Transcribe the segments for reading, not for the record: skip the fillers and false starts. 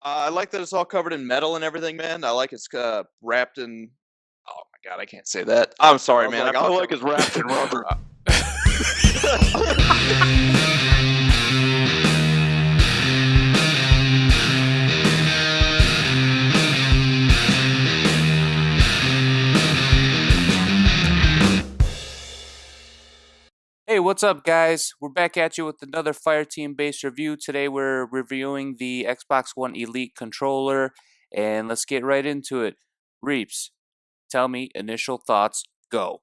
I like that it's all covered in metal and everything, man. I like it's wrapped in. Oh my god, I can't say that. I'm I sorry, was man. I like, I fucked like up. his wrapped in rubber. Hey, what's up, guys? We're back at you with another Fire Team based review. Today, we're reviewing the Xbox One Elite controller, and let's get right into it. Reeps, tell me initial thoughts. Go.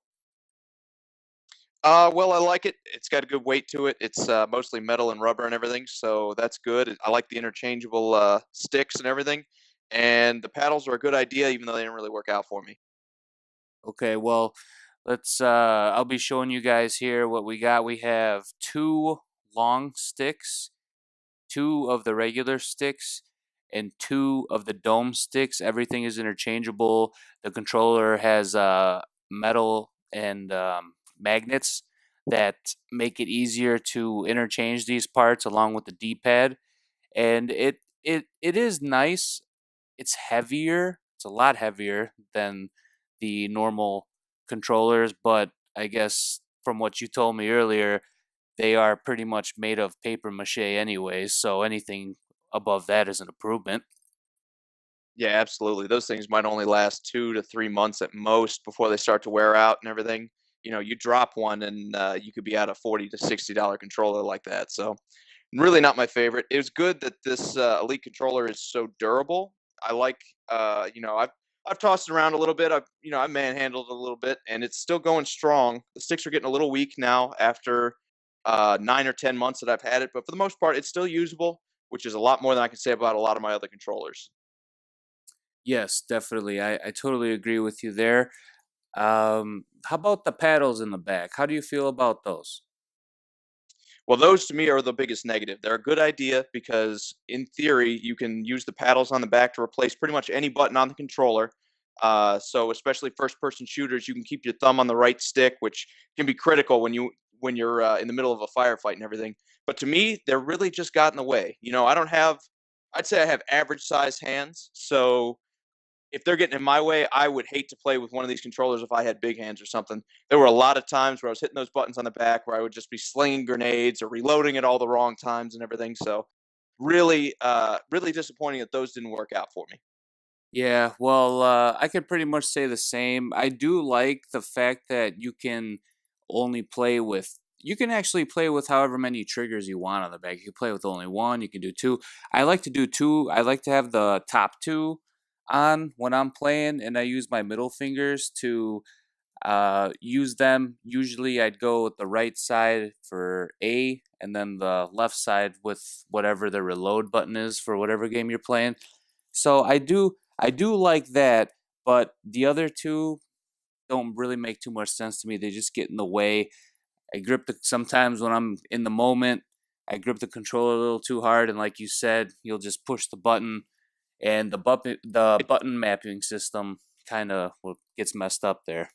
Well, I like it. It's got a good weight to it. It's mostly metal and rubber and everything, so that's good. I like the interchangeable sticks and everything, and the paddles are a good idea, even though they didn't really work out for me. Okay, well, let's. I'll be showing you guys here what we got. We have two long sticks, two of the regular sticks, and two of the dome sticks. Everything is interchangeable. The controller has metal and magnets that make it easier to interchange these parts along with the D-pad. And it is nice. It's heavier. It's a lot heavier than the normal controllers, but I guess from what you told me earlier, they are pretty much made of paper mache anyways, so anything above that is an improvement. Yeah, absolutely. Those things might only last 2 to 3 months at most before they start to wear out and everything. You drop one and you could be out a $40 to $60 controller like that. So really not my favorite. It was good that this Elite controller is so durable. I like, I've tossed it around a little bit. I've manhandled it a little bit, and it's still going strong. The sticks are getting a little weak now after 9 or 10 months that I've had it, but for the most part, it's still usable, which is a lot more than I can say about a lot of my other controllers. Yes, definitely. I totally agree with you there. How about the paddles in the back? How do you feel about those? Well, those to me are the biggest negative. They're a good idea because, in theory, you can use the paddles on the back to replace pretty much any button on the controller. So, especially first-person shooters, you can keep your thumb on the right stick, which can be critical when you're in the middle of a firefight and everything. But to me, they're really just got in the way. I don't have. I'd say I have average size hands, so if they're getting in my way, I would hate to play with one of these controllers if I had big hands or something. There were a lot of times where I was hitting those buttons on the back where I would just be slinging grenades or reloading at all the wrong times and everything. So really disappointing that those didn't work out for me. Yeah, well, I could pretty much say the same. I do like the fact that you can actually play with however many triggers you want on the back. You can play with only one, you can do two. I like to do two. I like to have the top two on when I'm playing, and I use my middle fingers to use them. Usually I'd go with the right side for A and then the left side with whatever the reload button is for whatever game you're playing. So I do like that, but the other two don't really make too much sense to me. They just get in the way. Sometimes when I'm in the moment, I grip the controller a little too hard, and like you said, you'll just push the button, and the It, button mapping system kind of gets messed up there.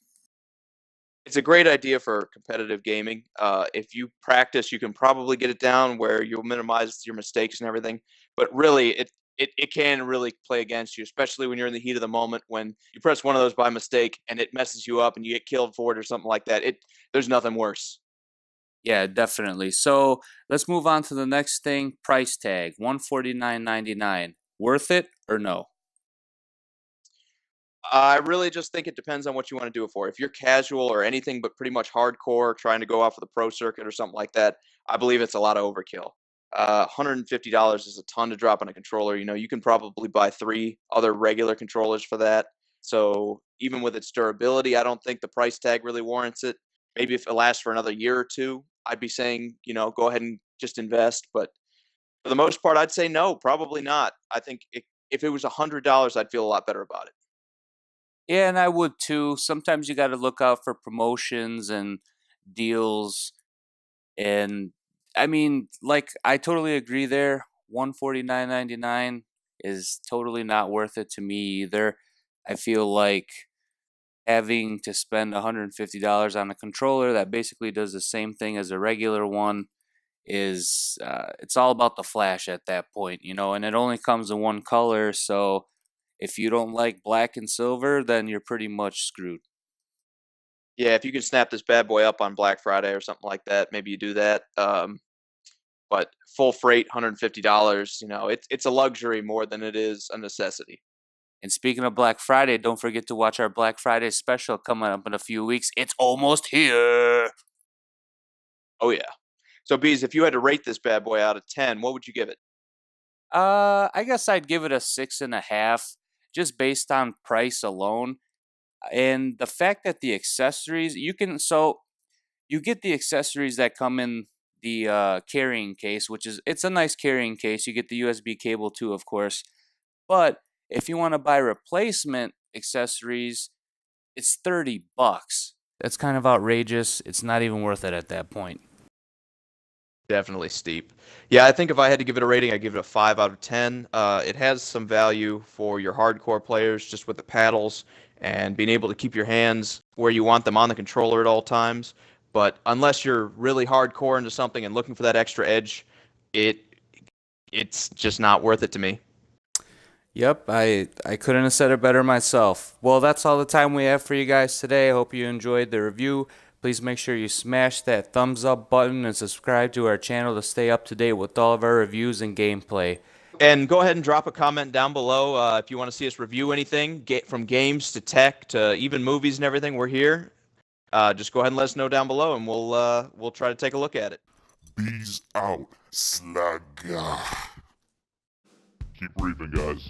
it's a great idea for competitive gaming. If you practice, you can probably get it down where you'll minimize your mistakes and everything. But really, it can really play against you, especially when you're in the heat of the moment. When you press one of those by mistake and it messes you up and you get killed for it or something like that, there's nothing worse. Yeah, definitely. So let's move on to the next thing. Price tag, 149.99. Worth it or no? I really just think it depends on what you want to do it for. If you're casual or anything but pretty much hardcore, trying to go off of the pro circuit or something like that, I believe it's a lot of overkill. $150 is a ton to drop on a controller. You can probably buy three other regular controllers for that. So even with its durability, I don't think the price tag really warrants it. Maybe if it lasts for another year or two, I'd be saying, go ahead and just invest. But for the most part, I'd say no, probably not. I think if it was $100, I'd feel a lot better about it. Yeah, and I would too. Sometimes you got to look out for promotions and deals. And I mean, like, I totally agree there. 149.99 is totally not worth it to me either. I feel like having to spend $150 on a controller that basically does the same thing as a regular one is it's all about the flash at that point, you know, and it only comes in one color. So if you don't like black and silver, then you're pretty much screwed. Yeah, if you can snap this bad boy up on Black Friday or something like that, maybe you do that. But full freight, $150. You know, it's a luxury more than it is a necessity. And speaking of Black Friday, don't forget to watch our Black Friday special coming up in a few weeks. It's almost here. Oh yeah. So bees, if you had to rate this bad boy out of 10, what would you give it? I guess I'd give it a 6.5, just based on price alone. And the fact that the accessories you get the accessories that come in the carrying case, which is it's a nice carrying case. You get the USB cable too, of course. But if you want to buy replacement accessories, it's $30. That's kind of outrageous. It's not even worth it at that point. Definitely steep. Yeah, I think if I had to give it a rating, I'd give it a 5 out of 10. It has some value for your hardcore players just with the paddles and being able to keep your hands where you want them on the controller at all times. But unless you're really hardcore into something and looking for that extra edge, it it's just not worth it to me. Yep, I couldn't have said it better myself. Well, that's all the time we have for you guys today. I hope you enjoyed the review. Please make sure you smash that thumbs up button and subscribe to our channel to stay up to date with all of our reviews and gameplay. And go ahead and drop a comment down below if you want to see us review anything, from games to tech to even movies and everything. We're here. Just go ahead and let us know down below, and we'll try to take a look at it. Bees out, slugger. Keep breathing, guys.